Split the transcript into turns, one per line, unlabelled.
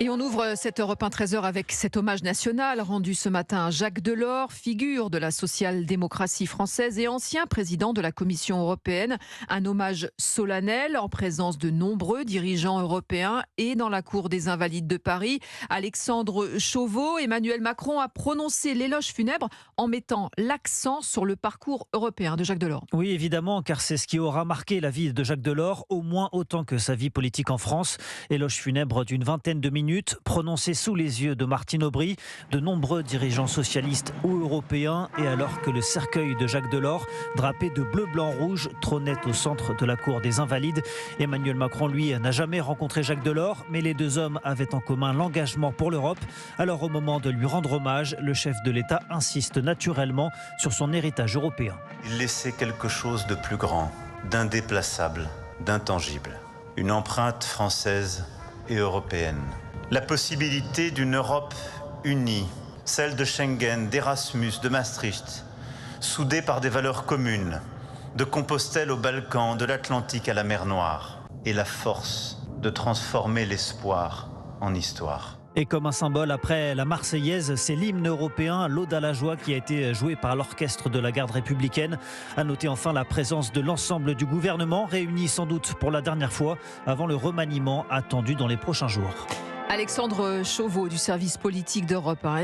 Et on ouvre cette Europe 1 13h avec cet hommage national rendu ce matin à Jacques Delors, figure de la social-démocratie française et ancien président de la Commission européenne. Un hommage solennel en présence de nombreux dirigeants européens et dans la cour des Invalides de Paris. Alexandre Chauveau, Emmanuel Macron a prononcé l'éloge funèbre en mettant l'accent sur le parcours européen de Jacques Delors.
Oui, évidemment, car c'est ce qui aura marqué la vie de Jacques Delors, au moins autant que sa vie politique en France. Éloge funèbre d'une vingtaine de minutes, prononcé sous les yeux de Martine Aubry, de nombreux dirigeants socialistes ou européens, et alors que le cercueil de Jacques Delors, drapé de bleu, blanc, rouge, trônait au centre de la cour des Invalides. Emmanuel Macron, lui, n'a jamais rencontré Jacques Delors, mais les deux hommes avaient en commun l'engagement pour l'Europe. Alors, au moment de lui rendre hommage, le chef de l'État insiste naturellement sur son héritage européen.
Il laissait quelque chose de plus grand, d'indéplaçable, d'intangible. Une empreinte française et européenne. La possibilité d'une Europe unie, celle de Schengen, d'Erasmus, de Maastricht, soudée par des valeurs communes, de Compostelle aux Balkans, de l'Atlantique à la mer Noire, et la force de transformer l'espoir en histoire.
Et comme un symbole, après la Marseillaise, c'est l'hymne européen, l'Aude à la joie, qui a été joué par l'orchestre de la garde républicaine. À noter enfin la présence de l'ensemble du gouvernement, réuni sans doute pour la dernière fois avant le remaniement attendu dans les prochains jours.
Alexandre Chauveau du service politique d'Europe 1.